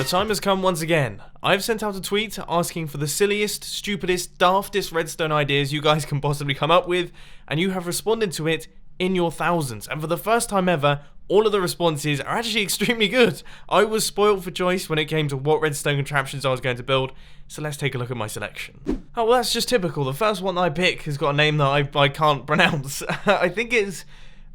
The time has come once again. I've sent out a tweet asking for the silliest, stupidest, daftest redstone ideas you guys can possibly come up with, and you have responded to it in your thousands. And for the first time ever, all of the responses are actually extremely good. I was spoiled for choice when it came to what redstone contraptions I was going to build, so let's take a look at my selection. Oh, well, that's just typical. The first one that I pick has got a name that I can't pronounce. I think it's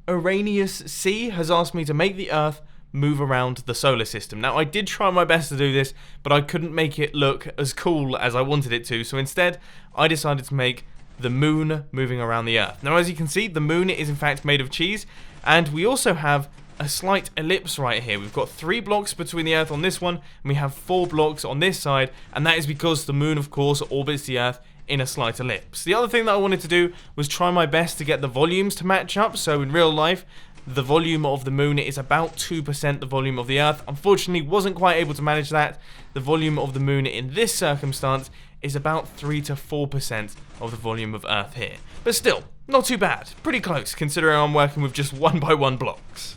Arrhenius C has asked me to make the Earth move around the solar system. Now, I did try my best to do this, but I couldn't make it look as cool as I wanted it to, so instead, I decided to make the moon moving around the Earth. Now, as you can see, the moon is in fact made of cheese, and we also have a slight ellipse right here. We've got 3 blocks between the Earth on this one, and we have 4 blocks on this side, and that is because the moon, of course, orbits the Earth in a slight ellipse. The other thing that I wanted to do was try my best to get the volumes to match up, so in real life, the volume of the moon is about 2% the volume of the Earth. Unfortunately, wasn't quite able to manage that. The volume of the moon in this circumstance is about 3 to 4% of the volume of Earth here. But still, not too bad. Pretty close, considering I'm working with just 1x1 blocks.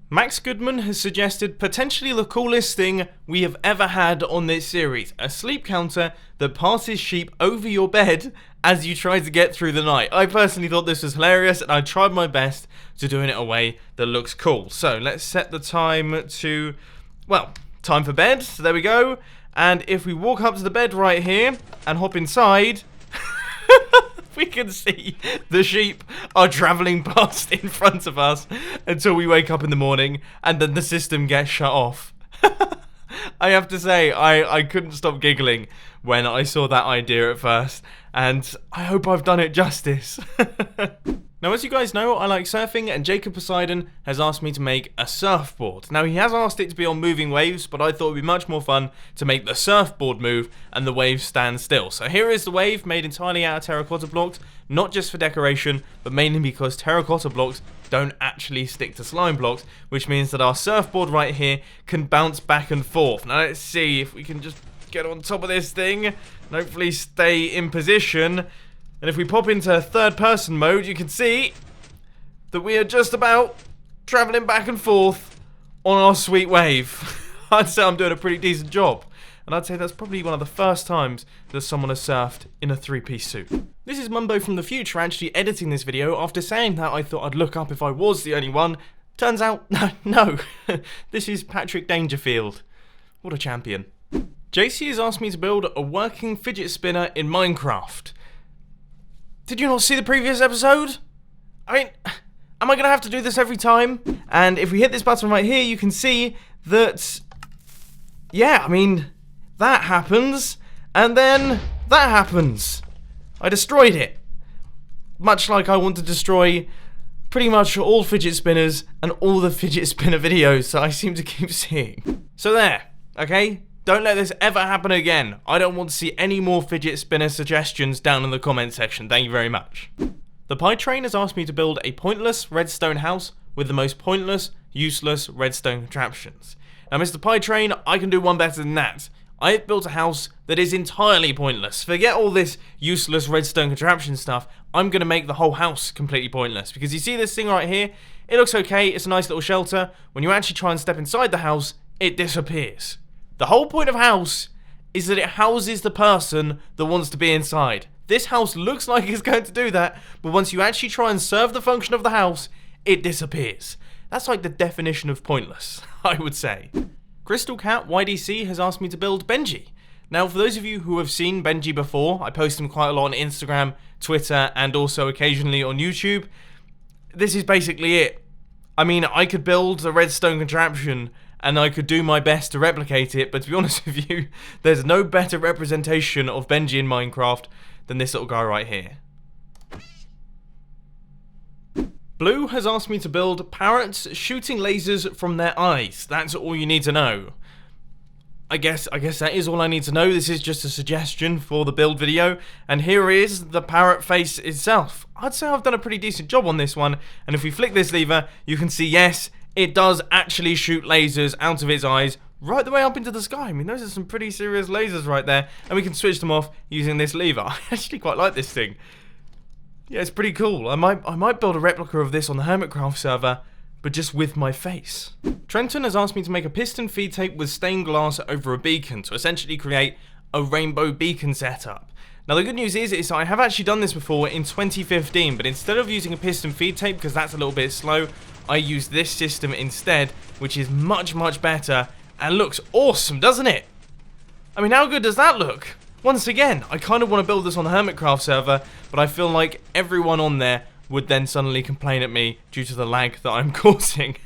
Max Goodman has suggested potentially the coolest thing we have ever had on this series, a sleep counter that passes sheep over your bed as you try to get through the night. I personally thought this was hilarious, and I tried my best to do it in a way that looks cool. So let's set the time to, well, time for bed. So there we go. And if we walk up to the bed right here and hop inside, we can see the sheep are travelling past in front of us until we wake up in the morning, and then the system gets shut off. I have to say, I couldn't stop giggling when I saw that idea at first, and I hope I've done it justice. Now, as you guys know, I like surfing, and Jacob Poseidon has asked me to make a surfboard. Now, he has asked it to be on moving waves, but I thought it would be much more fun to make the surfboard move and the waves stand still. So here is the wave, made entirely out of terracotta blocks, not just for decoration, but mainly because terracotta blocks don't actually stick to slime blocks, which means that our surfboard right here can bounce back and forth. Now, let's see if we can just get on top of this thing and hopefully stay in position. And if we pop into third person mode, you can see that we are just about travelling back and forth on our sweet wave. I'd say I'm doing a pretty decent job. And I'd say that's probably one of the first times that someone has surfed in a 3-piece suit. This is Mumbo from the future actually editing this video after saying that I thought I'd look up if I was the only one. Turns out, no. This is Patrick Dangerfield. What a champion. JC has asked me to build a working fidget spinner in Minecraft. Did you not see the previous episode? I mean, am I going to have to do this every time? And if we hit this button right here, you can see that, yeah, I mean, that happens, and then that happens. I destroyed it. Much like I want to destroy pretty much all fidget spinners and all the fidget spinner videos that I seem to keep seeing. So there, okay? Don't let this ever happen again. I don't want to see any more fidget spinner suggestions down in the comment section. Thank you very much. The Pie Train has asked me to build a pointless redstone house with the most pointless, useless redstone contraptions. Now, Mr. Pie Train, I can do one better than that. I've built a house that is entirely pointless. Forget all this useless redstone contraption stuff. I'm going to make the whole house completely pointless. Because you see this thing right here? It looks okay. It's a nice little shelter. When you actually try and step inside the house, it disappears. The whole point of house is that it houses the person that wants to be inside. This house looks like it's going to do that, but once you actually try and serve the function of the house, it disappears. That's like the definition of pointless, I would say. Crystal Cat YDC has asked me to build Benji. Now, for those of you who have seen Benji before, I post him quite a lot on Instagram, Twitter, and also occasionally on YouTube. This is basically it. I mean, I could build a redstone contraption and I could do my best to replicate it, but to be honest with you, there's no better representation of Benji in Minecraft than this little guy right here. Blue has asked me to build parrots shooting lasers from their eyes. That's all you need to know. I guess that is all I need to know. This is just a suggestion for the build video, and here is the parrot face itself. I'd say I've done a pretty decent job on this one, and if we flick this lever, you can see, yes, it does actually shoot lasers out of its eyes right the way up into the sky. I mean, those are some pretty serious lasers right there, and we can switch them off using this lever. I actually quite like this thing. Yeah, it's pretty cool. I might build a replica of this on the Hermitcraft server, but just with my face. Trenton has asked me to make a piston feed tape with stained glass over a beacon to essentially create a rainbow beacon setup. Now the good news is I have actually done this before in 2015, but instead of using a piston feed tape, because that's a little bit slow, I used this system instead, which is much better and looks awesome, doesn't it? I mean, how good does that look? Once again, I kind of want to build this on the Hermitcraft server, but I feel like everyone on there would then suddenly complain at me due to the lag that I'm causing.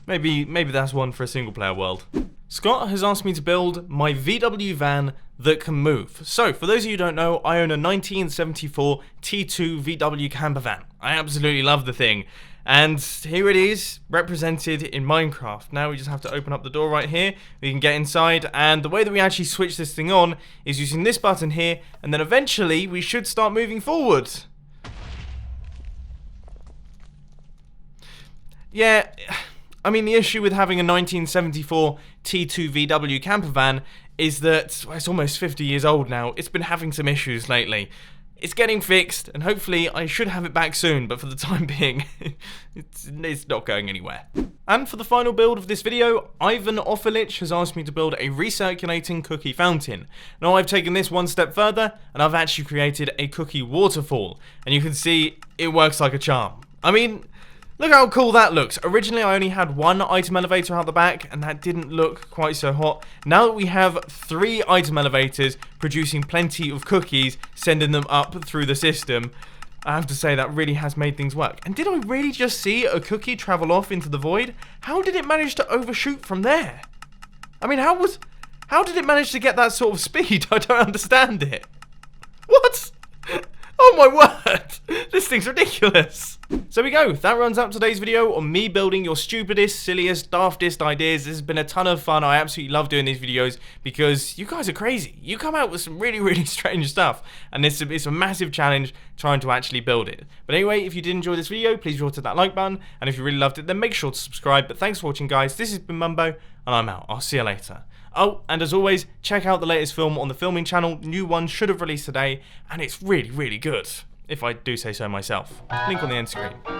maybe that's one for a single player world. Scott has asked me to build my VW van that can move. So, for those of you who don't know, I own a 1974 T2 VW Campervan. I absolutely love the thing. And here it is, represented in Minecraft. Now we just have to open up the door right here. We can get inside, and the way that we actually switch this thing on is using this button here, and then eventually we should start moving forward. Yeah, I mean, the issue with having a 1974 T2 VW campervan is that it's almost 50 years old now. It's been having some issues lately. It's getting fixed, and hopefully I should have it back soon, but for the time being, it's not going anywhere. And for the final build of this video, Ivan Ofilich has asked me to build a recirculating cookie fountain. Now I've taken this one step further, and I've actually created a cookie waterfall, and you can see it works like a charm. I mean, look how cool that looks. Originally, I only had one item elevator out the back, and that didn't look quite so hot. Now that we have 3 item elevators producing plenty of cookies, sending them up through the system, I have to say that really has made things work. And did I really just see a cookie travel off into the void? How did it manage to overshoot from there? I mean, how did it manage to get that sort of speed? I don't understand it. What? Oh my word! This thing's ridiculous! So we go, that runs up today's video on me building your stupidest, silliest, daftest ideas. This has been a ton of fun. I absolutely love doing these videos because you guys are crazy. You come out with some really strange stuff, and it's a massive challenge trying to actually build it. But anyway, if you did enjoy this video, please be sure to hit that like button, and if you really loved it, then make sure to subscribe. But thanks for watching, guys. This has been Mumbo, and I'm out. I'll see you later. Oh, and as always, check out the latest film on the filming channel. New one should have released today, and it's really good, if I do say so myself. Link on the end screen.